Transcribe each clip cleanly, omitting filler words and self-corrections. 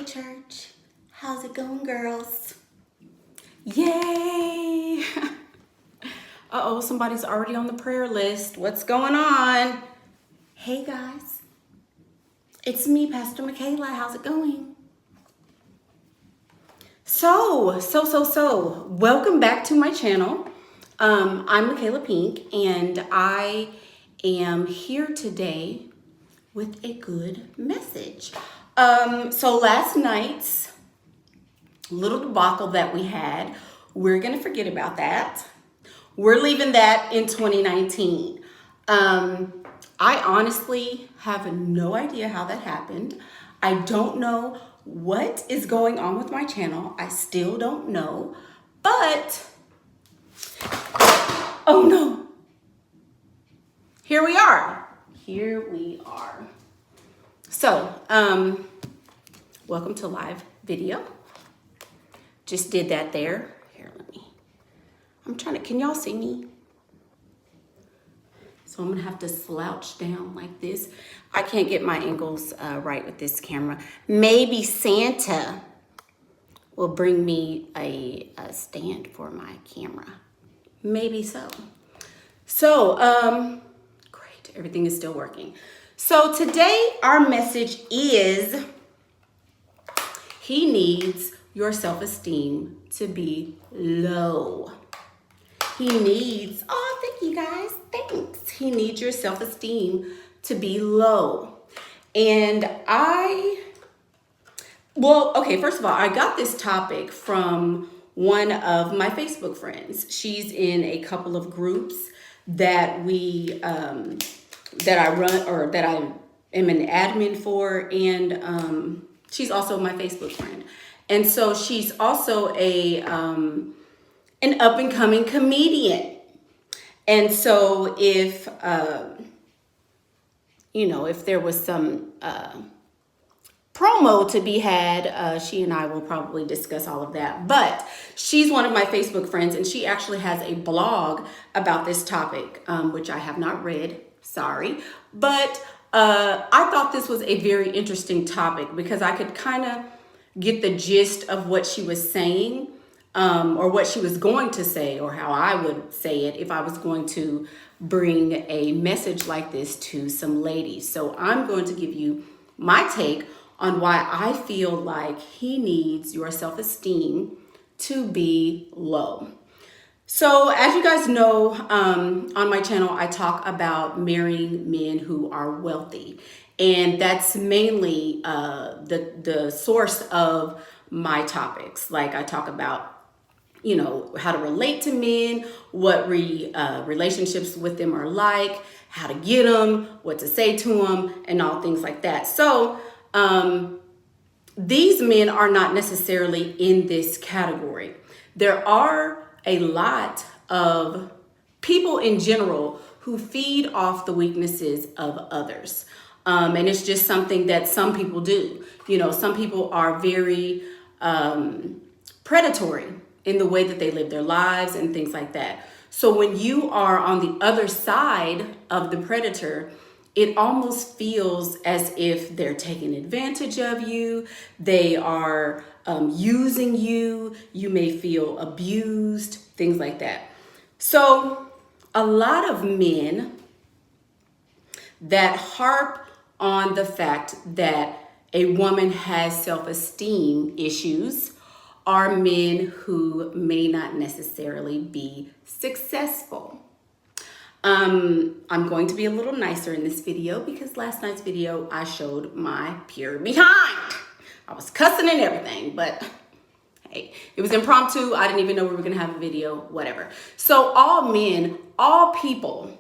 church. How's it going, girls? Yay! Uh-oh, somebody's already on the prayer list. What's going on? Hey, guys. It's me, Pastor Michaela. How's it going? So, welcome back to my channel. I'm Michaela Pink, and I am here today with a good message. So last night's little debacle that we had, we're gonna forget about that. We're leaving that in 2019. I honestly have no idea how that happened. I don't know what is going on with my channel. I still don't know, but oh no, here we are. So, welcome to live video. Just did that there. Here, can y'all see me? So I'm gonna have to slouch down like this. I can't get my angles right with this camera. Maybe Santa will bring me a stand for my camera. Maybe so. So, great, everything is still working. So today our message is, he needs your self-esteem to be low. He needs, oh, thank you guys, thanks. He needs your self-esteem to be low. And first of all, I got this topic from one of my Facebook friends. She's in a couple of groups that that I run, or that I am an admin for, and she's also my Facebook friend. And so she's also an up-and-coming comedian. And so if there was some promo to be had, she and I will probably discuss all of that. But she's one of my Facebook friends, and she actually has a blog about this topic, which I have not read, sorry. But I thought this was a very interesting topic because I could kind of get the gist of what she was saying, or what she was going to say, or how I would say it if I was going to bring a message like this to some ladies. So I'm going to give you my take on why I feel like he needs your self-esteem to be low. So as you guys know, on my channel, I talk about marrying men who are wealthy. And that's mainly the source of my topics. Like I talk about, how to relate to men, what relationships with them are like, how to get them, what to say to them, and all things like that. So these men are not necessarily in this category. There are a lot of people in general who feed off the weaknesses of others. And it's just something that some people do. Some people are very predatory in the way that they live their lives and things like that. So when you are on the other side of the predator, it almost feels as if they're taking advantage of you. They are using you. You may feel abused, things like that. So a lot of men that harp on the fact that a woman has self-esteem issues are men who may not necessarily be successful. I'm going to be a little nicer in this video because last night's video I showed my pure behind. I was cussing and everything, but hey, it was impromptu. I didn't even know we were gonna have a video, whatever. So all men, all people,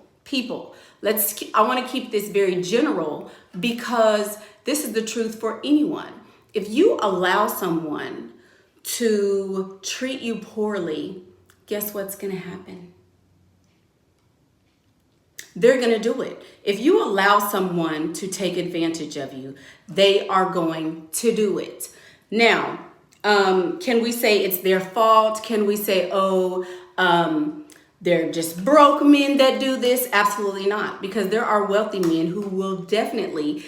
I want to keep this very general because this is the truth for anyone. If you allow someone to treat you poorly, guess what's going to happen? They're going to do it. If you allow someone to take advantage of you, they are going to do it. Now, can we say it's their fault? Can we say, they're just broke men that do this? Absolutely not, because there are wealthy men who will definitely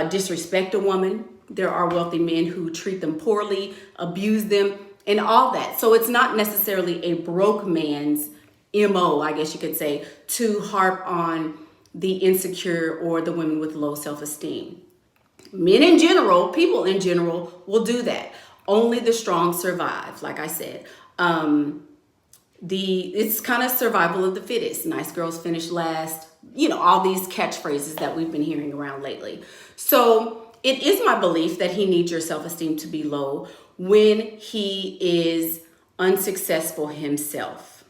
disrespect a woman, There are wealthy men who treat them poorly, abuse them, and all that. So it's not necessarily a broke man's MO, I guess you could say, to harp on the insecure or the women with low self-esteem. Men in general, people in general will do that. Only the strong survive, like I said. It's kind of survival of the fittest. Nice girls finish last. You know, all these catchphrases that we've been hearing around lately. So it is my belief that he needs your self-esteem to be low when he is unsuccessful himself,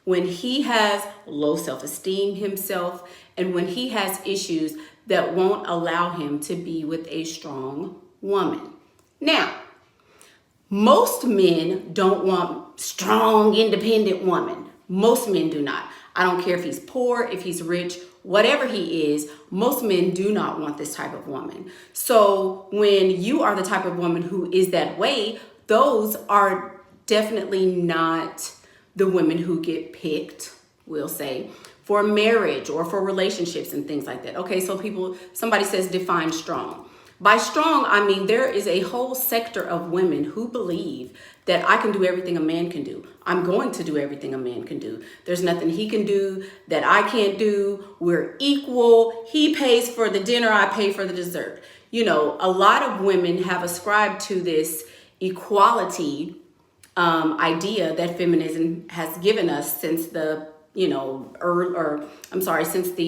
when he has low self-esteem himself, and when he has issues that won't allow him to be with a strong woman. Now, most men don't want strong, independent woman. Most men do not. I don't care if he's poor, if he's rich, whatever he is, most men do not want this type of woman. So when you are the type of woman who is that way, those are definitely not the women who get picked, we'll say, for marriage or for relationships and things like that. Okay, so somebody says define strong. By strong, I mean there is a whole sector of women who believe that I can do everything a man can do. I'm going to do everything a man can do. There's nothing he can do that I can't do. We're equal. He pays for the dinner, I pay for the dessert. You know, a lot of women have ascribed to this equality idea that feminism has given us since the since the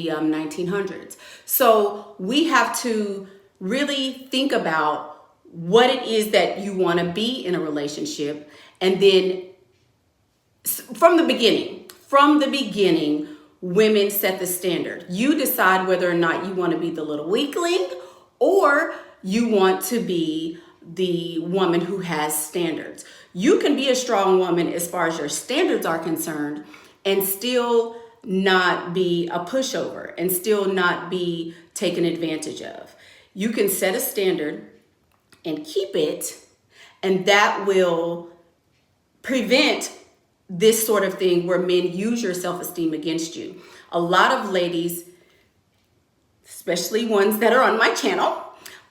1900s. So we have to really think about what it is that you want to be in a relationship, and then from the beginning, women set the standard. You decide whether or not you want to be the little weakling or you want to be the woman who has standards. You can be a strong woman as far as your standards are concerned and still not be a pushover and still not be taken advantage of. You can set a standard and keep it, and that will prevent this sort of thing where men use your self-esteem against you. A lot of ladies, especially ones that are on my channel,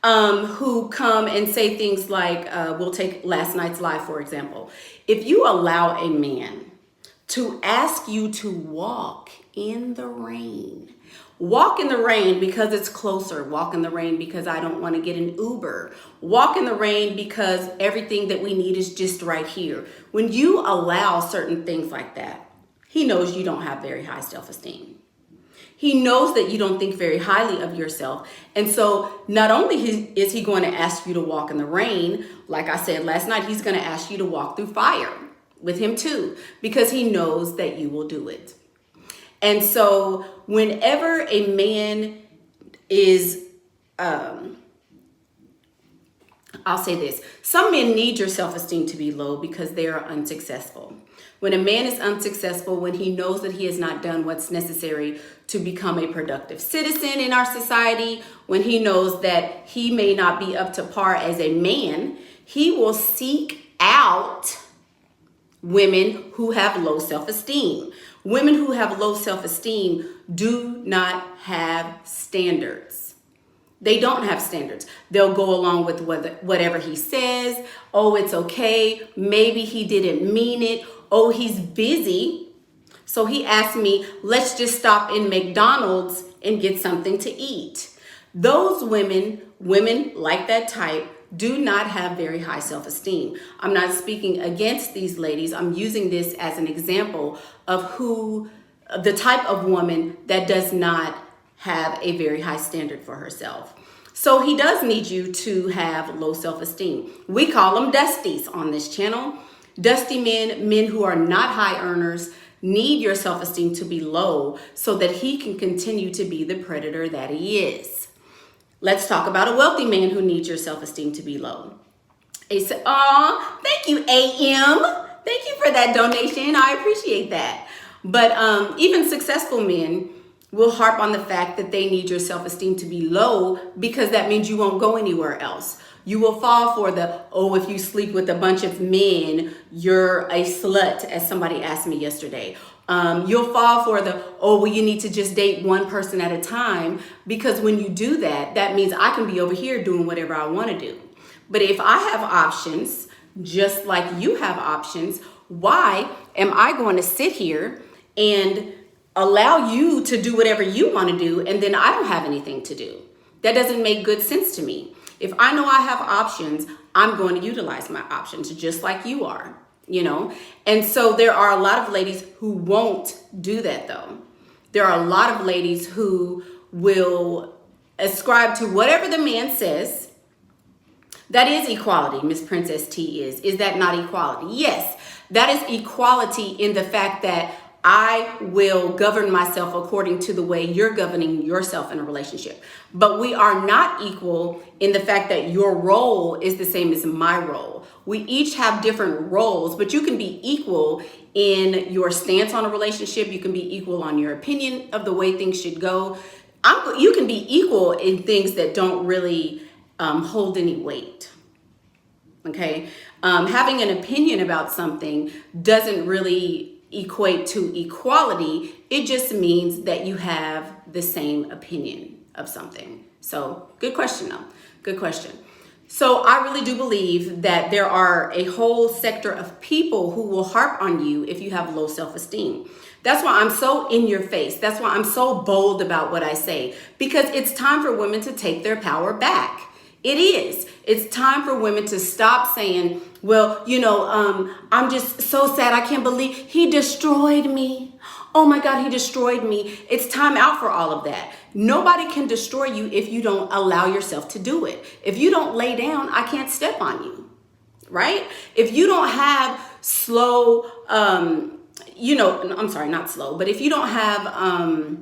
who come and say things like, we'll take last night's live, for example. If you allow a man to ask you to walk in the rain because it's closer, walk in the rain because I don't want to get an Uber, walk in the rain because everything that we need is just right here. When you allow certain things like that, he knows you don't have very high self-esteem. He knows that you don't think very highly of yourself. And so not only is he going to ask you to walk in the rain, like I said last night, he's going to ask you to walk through fire with him too, because he knows that you will do it. And so whenever a man is, I'll say this, some men need your self-esteem to be low because they are unsuccessful. When a man is unsuccessful, when he knows that he has not done what's necessary to become a productive citizen in our society, when he knows that he may not be up to par as a man, he will seek out women who have low self-esteem. Women who have low self-esteem do not have standards. They don't have standards. They'll go along with whatever he says. Oh, it's okay. Maybe he didn't mean it. Oh, he's busy. So he asked me, let's just stop in McDonald's and get something to eat. Those women like that type, do not have very high self-esteem. I'm not speaking against these ladies. I'm using this as an example of the type of woman that does not have a very high standard for herself. So he does need you to have low self-esteem. We call them dusties on this channel. Dusty men who are not high earners, need your self-esteem to be low so that he can continue to be the predator that he is. Let's talk about a wealthy man who needs your self-esteem to be low. Aw, thank you, AM. Thank you for that donation. I appreciate that. But even successful men will harp on the fact that they need your self-esteem to be low because that means you won't go anywhere else. You will fall for if you sleep with a bunch of men, you're a slut, as somebody asked me yesterday. You'll fall for the, oh, well, you need to just date one person at a time, because when you do that, that means I can be over here doing whatever I want to do. But if I have options, just like you have options, why am I going to sit here and allow you to do whatever you want to do and then I don't have anything to do? That doesn't make good sense to me. If I know I have options, I'm going to utilize my options just like you are, you know? And so there are a lot of ladies who won't do that though. There are a lot of ladies who will ascribe to whatever the man says. That is equality, Miss Princess T is. Is that not equality? Yes, that is equality in the fact that I will govern myself according to the way you're governing yourself in a relationship. But we are not equal in the fact that your role is the same as my role. We each have different roles, but you can be equal in your stance on a relationship. You can be equal on your opinion of the way things should go. You can be equal in things that don't really hold any weight. Okay? Having an opinion about something doesn't really equate to equality. It just means that you have the same opinion of something. So good question though. Good question. So I really do believe that there are a whole sector of people who will harp on you if you have low self-esteem. That's why I'm so in your face. That's why I'm so bold about what I say, because it's time for women to take their power back. It is. It's time for women to stop saying, well, you know, I'm just so sad. I can't believe he destroyed me. Oh my God, he destroyed me. It's time out for all of that. Nobody can destroy you if you don't allow yourself to do it. If you don't lay down, I can't step on you, right? If you don't have slow, you know, I'm sorry, not slow, but if you don't have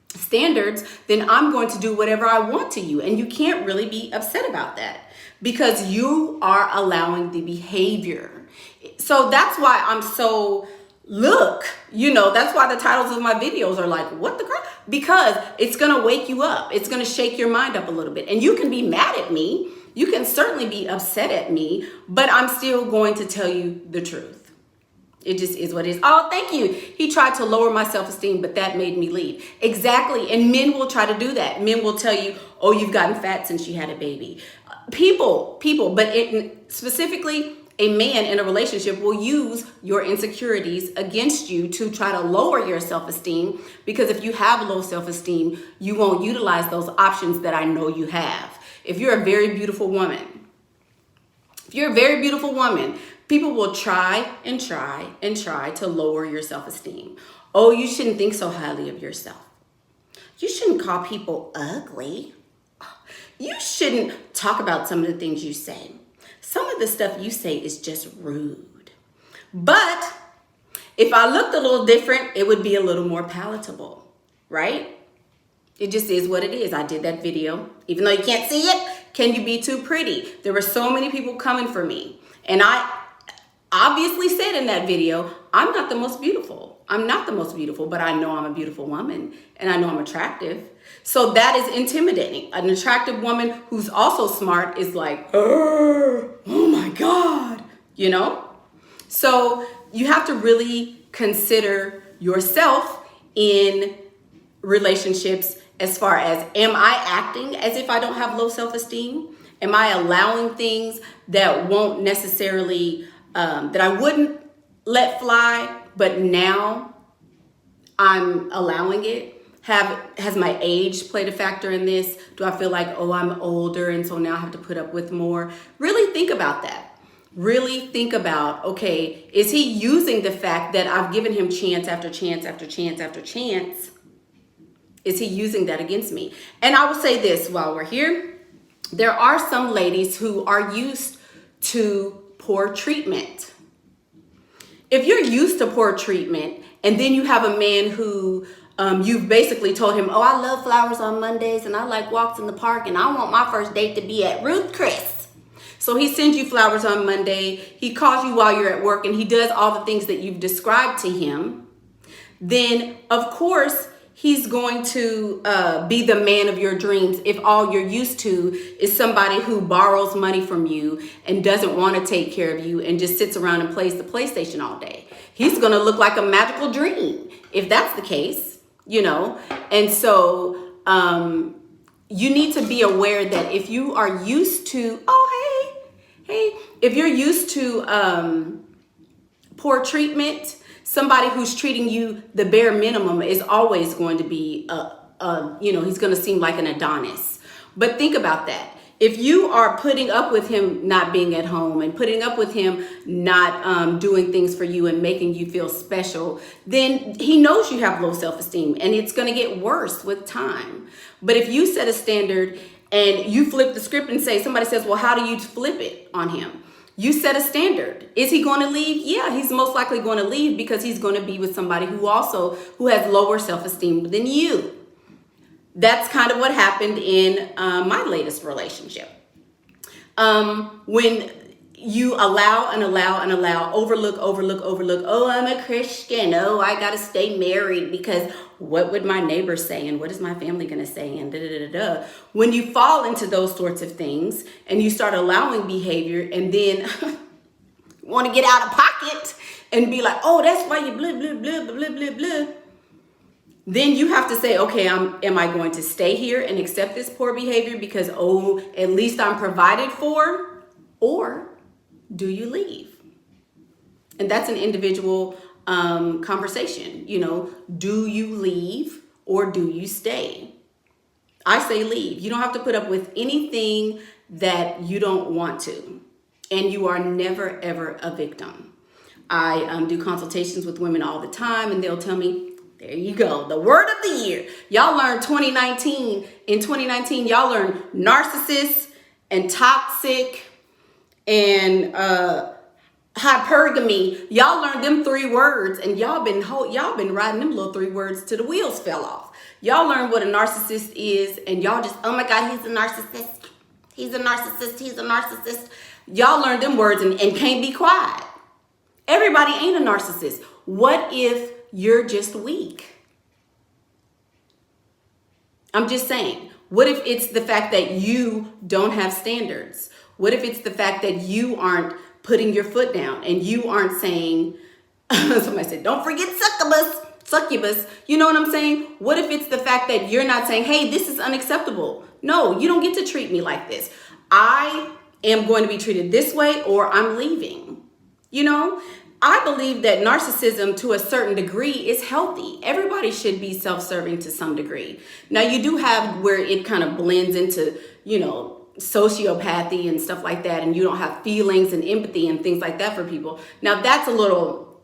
standards, then I'm going to do whatever I want to you. And you can't really be upset about that because you are allowing the behavior. So that's why I'm so, look, you know, that's why the titles of my videos are like, what the crap? Because it's going to wake you up. It's going to shake your mind up a little bit. And you can be mad at me. You can certainly be upset at me, but I'm still going to tell you the truth. It just is what it is. Oh, thank you. He tried to lower my self-esteem, but that made me leave. Exactly. And men will try to do that. Men will tell you, oh, you've gotten fat since you had a baby. People, but specifically a man in a relationship will use your insecurities against you to try to lower your self-esteem, because if you have low self-esteem, you won't utilize those options that I know you have. If you're a very beautiful woman, people will try and try and try to lower your self-esteem. Oh, you shouldn't think so highly of yourself. You shouldn't call people ugly. You shouldn't talk about some of the things you say. Some of the stuff you say is just rude. But if I looked a little different, it would be a little more palatable, right? It just is what it is. I did that video. Even though you can't see it, can you be too pretty? There were so many people coming for me. And I obviously said in that video, I'm not the most beautiful. I'm not the most beautiful, but I know I'm a beautiful woman and I know I'm attractive. So that is intimidating. An attractive woman who's also smart is like, oh my God, you know? So you have to really consider yourself in relationships as far as, am I acting as if I don't have low self-esteem? Am I allowing things that won't necessarily, that I wouldn't let fly, but now I'm allowing it? Has my age played a factor in this? Do I feel like, oh, I'm older and so now I have to put up with more? Really think about that. Really think about, okay, is he using the fact that I've given him chance after chance after chance after chance? Is he using that against me? And I will say this while we're here. There are some ladies who are used to poor treatment. If you're used to poor treatment and then you have a man who you've basically told him, oh, I love flowers on Mondays and I like walks in the park and I want my first date to be at Ruth Chris. So he sends you flowers on Monday. He calls you while you're at work and he does all the things that you've described to him. Then, of course, he's going to be the man of your dreams if all you're used to is somebody who borrows money from you and doesn't want to take care of you and just sits around and plays the PlayStation all day. He's going to look like a magical dream if that's the case, you know. And so you need to be aware that if you are used to, if you're used to poor treatment, somebody who's treating you the bare minimum is always going to be, he's going to seem like an Adonis. But think about that. If you are putting up with him not being at home and putting up with him not doing things for you and making you feel special, then he knows you have low self-esteem, and it's going to get worse with time. But if you set a standard and you flip the script and say, somebody says, well, how do you flip it on him? You set a standard. Is he going to leave? Yeah, he's most likely going to leave because he's going to be with somebody who has lower self-esteem than you. That's kind of what happened in my latest relationship. When you allow, overlook. Oh, I'm a Christian. Oh, I got to stay married because what would my neighbors say? And what is my family going to say? And da. When you fall into those sorts of things and you start allowing behavior and then want to get out of pocket and be like, oh, that's why you blah, blah, blah, blah, blah, blah. Then you have to say, okay, am I going to stay here and accept this poor behavior because, at least I'm provided for? Or do you leave? And that's an individual conversation. Do you leave or do you stay? I say leave. You don't have to put up with anything that you don't want to. And you are never, ever a victim. I do consultations with women all the time, and they'll tell me, there you go. The word of the year. Y'all learned 2019. In 2019, y'all learned narcissist and toxic and hypergamy. Y'all learned them 3 words, and y'all been riding them little 3 words till the wheels fell off. Y'all learned what a narcissist is, and y'all just, oh my God, he's a narcissist. He's a narcissist. He's a narcissist. Y'all learned them words and can't be quiet. Everybody ain't a narcissist. What if you're just weak? I'm just saying, what if it's the fact that you don't have standards? What if it's the fact that you aren't putting your foot down and you aren't saying, somebody said, don't forget succubus. You know what I'm saying? What if it's the fact that you're not saying, hey, this is unacceptable. No, you don't get to treat me like this. I am going to be treated this way or I'm leaving. I believe that narcissism to a certain degree is healthy. Everybody should be self-serving to some degree. Now, you do have where it kind of blends into, sociopathy and stuff like that, and you don't have feelings and empathy and things like that for people. Now, that's a little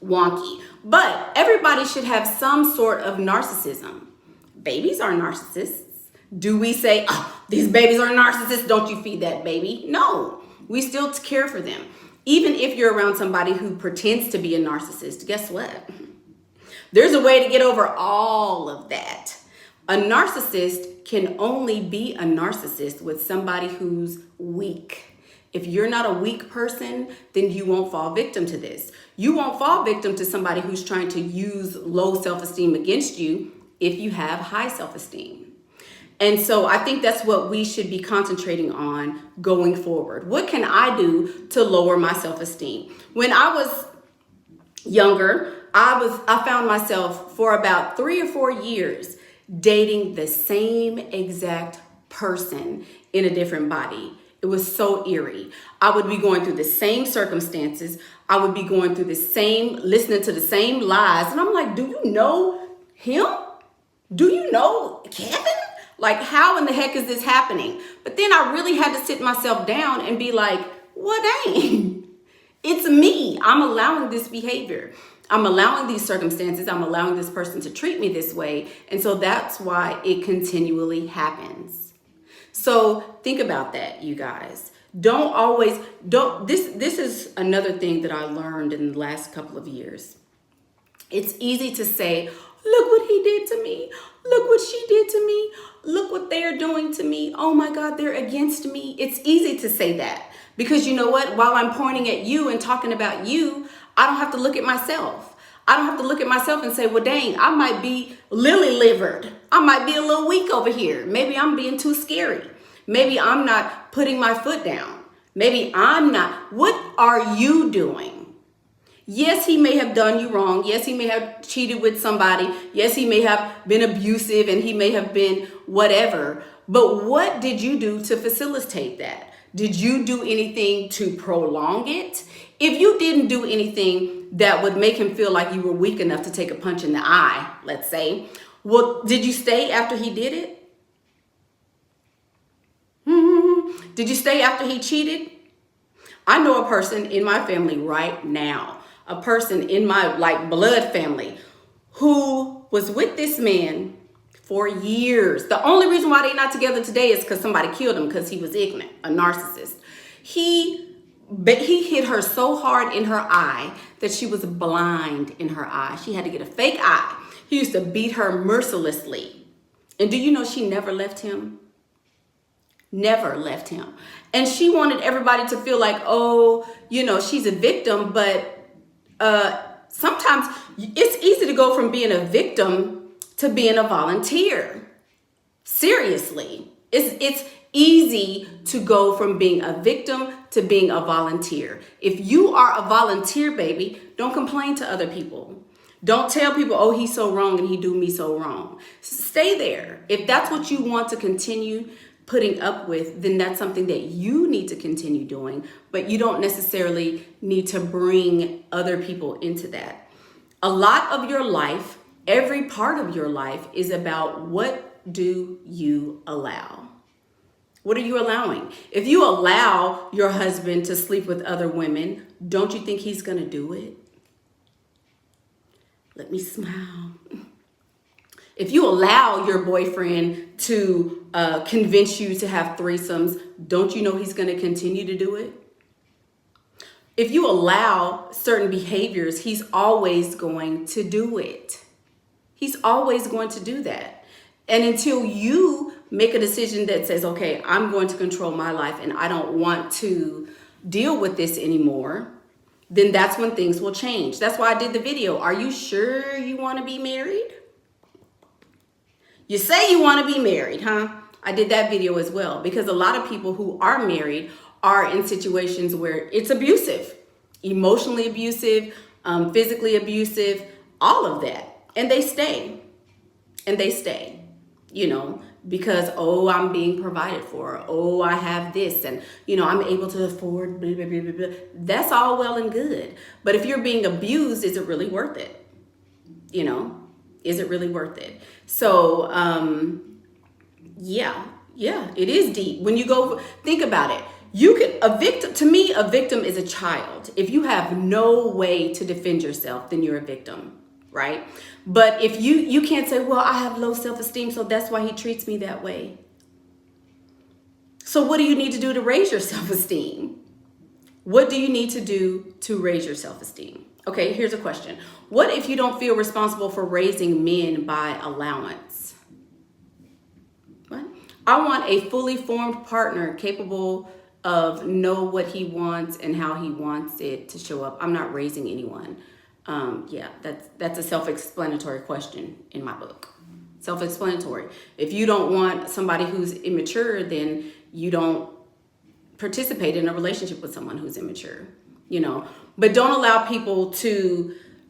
wonky, but everybody should have some sort of narcissism. Babies are narcissists. Do we say, oh, these babies are narcissists, don't you feed that baby? No, we still care for them. Even if you're around somebody who pretends to be a narcissist, guess what? There's a way to get over all of that. A narcissist can only be a narcissist with somebody who's weak. If you're not a weak person, then you won't fall victim to this. You won't fall victim to somebody who's trying to use low self-esteem against you if you have high self-esteem. And so I think that's what we should be concentrating on going forward. What can I do to lower my self-esteem? When I was younger, I found myself for about 3 or 4 years dating the same exact person in a different body. It was so eerie. I would be going through the same circumstances. I would be going through listening to the same lies. And I'm like, do you know him? Do you know Kevin? Like, how in the heck is this happening? But then I really had to sit myself down and be like, well, dang, it's me. I'm allowing this behavior. I'm allowing these circumstances. I'm allowing this person to treat me this way. And so that's why it continually happens. So think about that, you guys. This is another thing that I learned in the last couple of years. It's easy to say, look what he did to me. Look what she did to me. Look what they're doing to me. Oh my God, they're against me. It's easy to say that because you know what? While I'm pointing at you and talking about you, I don't have to look at myself. I don't have to look at myself and say, well, dang, I might be lily-livered. I might be a little weak over here. Maybe I'm being too scary. Maybe I'm not putting my foot down. Maybe I'm not. What are you doing? Yes, he may have done you wrong. Yes, he may have cheated with somebody. Yes, he may have been abusive and he may have been whatever. But what did you do to facilitate that? Did you do anything to prolong it? If you didn't do anything that would make him feel like you were weak enough to take a punch in the eye, let's say, well, did you stay after he did it? Did you stay after he cheated? I know a person in my family right now, a person in my blood family who was with this man for years. The only reason why they're not together today is because somebody killed him because he was ignorant, a narcissist. He hit her so hard in her eye that she was blind in her eye. She had to get a fake eye. He used to beat her mercilessly. And do you know she never left him? Never left him. And she wanted everybody to feel like, oh, she's a victim. But sometimes it's easy to go from being a victim to being a volunteer. Seriously. It's easy to go from being a victim to being a volunteer. If you are a volunteer, baby, don't complain to other people. Don't tell people, oh, he's so wrong and he do me so wrong. Stay there. If that's what you want to continue putting up with, then that's something that you need to continue doing, but you don't necessarily need to bring other people into that. A lot of your life, every part of your life is about what do you allow? What are you allowing? If you allow your husband to sleep with other women, don't you think he's going to do it? Let me smile. If you allow your boyfriend to convince you to have threesomes, don't you know he's going to continue to do it? If you allow certain behaviors, he's always going to do it. He's always going to do that. And until you make a decision that says, okay, I'm going to control my life and I don't want to deal with this anymore, then that's when things will change. That's why I did the video. Are you sure you want to be married? You say you want to be married, huh? I did that video as well because a lot of people who are married are in situations where it's abusive, emotionally abusive, physically abusive, all of that. And they stay. Because, oh, I'm being provided for. Oh, I have this and, I'm able to afford blah, blah, blah, blah, blah. That's all well and good. But if you're being abused, is it really worth it? Is it really worth it? So, yeah, it is deep. When you go, think about it. To me, a victim is a child. If you have no way to defend yourself, then you're a victim, right? But if you can't say, well, I have low self-esteem, so that's why he treats me that way. So what do you need to do to raise your self-esteem? What do you need to do to raise your self-esteem? Okay, here's a question. What if you don't feel responsible for raising men by allowance? What? I want a fully formed partner capable of know what he wants and how he wants it to show up. I'm not raising anyone. Yeah, that's a self-explanatory question in my book. Self-explanatory. If you don't want somebody who's immature, then you don't participate in a relationship with someone who's immature, But don't allow people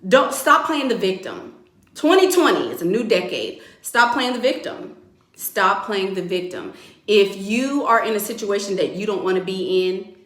don't stop playing the victim. 2020 is a new decade. Stop playing the victim. Stop playing the victim. If you are in a situation that you don't want to be in,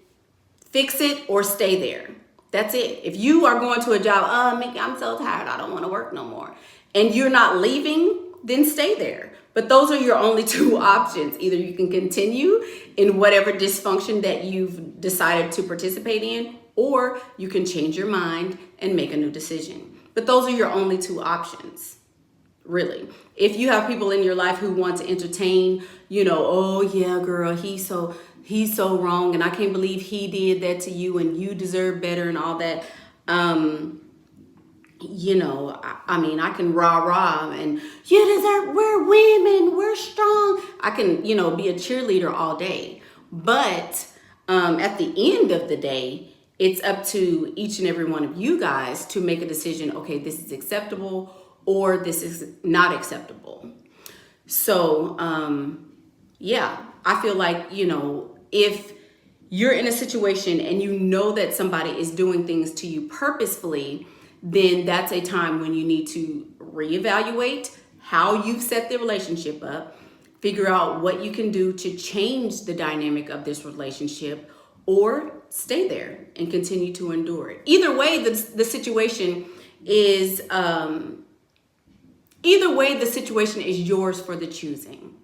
fix it or stay there. That's it. If you are going to a job, Mickey, I'm so tired, I don't want to work no more, and you're not leaving, then stay there. But those are your only two options. Either you can continue in whatever dysfunction that you've decided to participate in, or you can change your mind and make a new decision. But those are your only two options, really. If you have people in your life who want to entertain, oh yeah, girl, he's so wrong and I can't believe he did that to you and you deserve better and all that. I can rah and you deserve, we're women, we're strong. I can, be a cheerleader all day. But at the end of the day, it's up to each and every one of you guys to make a decision. Okay, this is acceptable or this is not acceptable. So, yeah, I feel like, if you're in a situation and you know that somebody is doing things to you purposefully, then that's a time when you need to reevaluate how you've set the relationship up, figure out what you can do to change the dynamic of this relationship, or stay there and continue to endure it. Either way, the situation is yours for the choosing.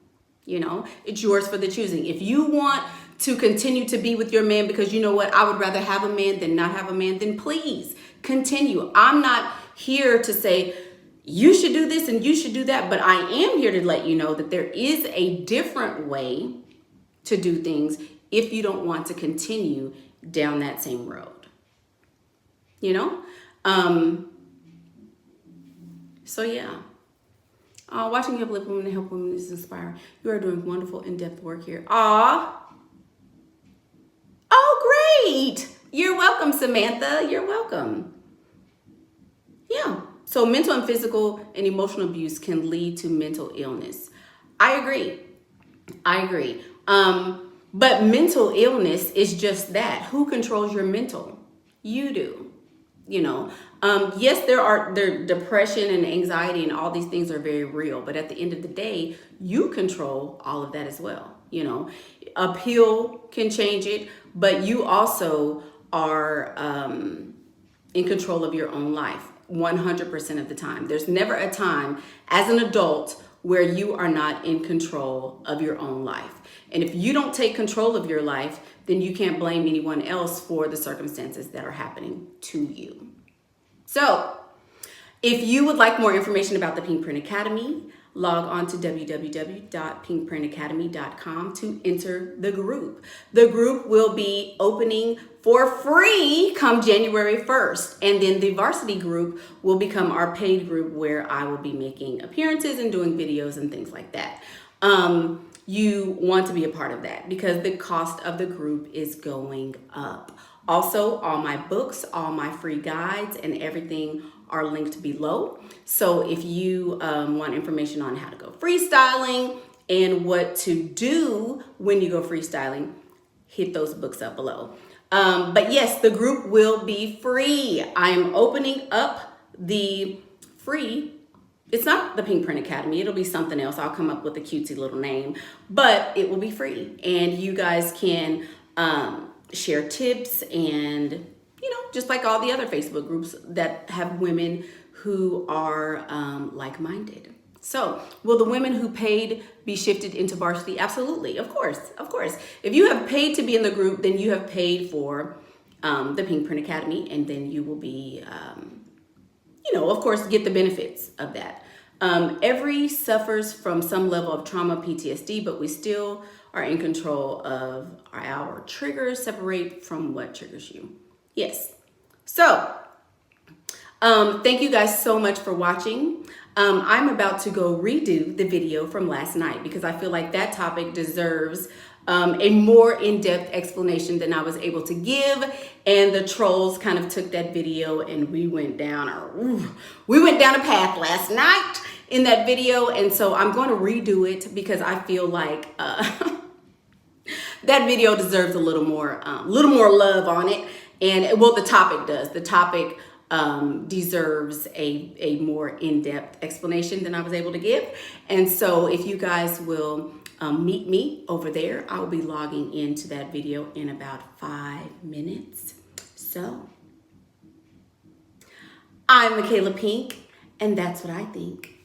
You know, it's yours for the choosing. If you want to continue to be with your man because you know what, I would rather have a man than not have a man, then please continue. I'm not here to say you should do this and you should do that, but I am here to let you know that there is a different way to do things if you don't want to continue down that same road. You know? So yeah. Watching you uplift women and help women is inspiring. You are doing wonderful in-depth work here. Oh, great. You're welcome, Samantha. You're welcome. Yeah. So mental and physical and emotional abuse can lead to mental illness. I agree. But mental illness is just that. Who controls your mental? You do. You know, yes, there depression and anxiety and all these things are very real, but at the end of the day, you control all of that as well. You know, a pill can change it, but you also are in control of your own life 100% of the time. There's never a time as an adult where you are not in control of your own life. And if you don't take control of your life, then you can't blame anyone else for the circumstances that are happening to you. So, if you would like more information about the PinkPrint Academy, log on to www.pinkprintacademy.com to enter the group. The group will be opening for free come January 1st. And then the varsity group will become our paid group where I will be making appearances and doing videos and things like that. You want to be a part of that because the cost of the group is going up. Also, all my books, all my free guides and everything are linked below. So if you want information on how to go freestyling and what to do when you go freestyling, hit those books up below. But yes, the group will be free. I am opening up the free. It's not the PinkPrint Academy. It'll be something else. I'll come up with a cutesy little name, but it will be free. And you guys can share tips and, you know, just like all the other Facebook groups that have women who are like-minded. So will the women who paid be shifted into varsity? Absolutely. Of course. Of course. If you have paid to be in the group, then you have paid for the PinkPrint Academy, and then you will be you know, of course, get the benefits of that. Every suffers from some level of trauma, PTSD, but we still are in control of our triggers. Separate from what triggers you. Yes. So, thank you guys so much for watching. I'm about to go redo the video from last night because I feel like that topic deserves a more in-depth explanation than I was able to give, and the trolls kind of took that video and we went down a path last night in that video, and so I'm going to redo it because I feel like that video deserves a little more love on it, and well, the topic does. The topic deserves a more in-depth explanation than I was able to give, and so if you guys will meet me over there, I'll be logging into that video in about 5 minutes. So, I'm Michaela Pink, and that's what I think.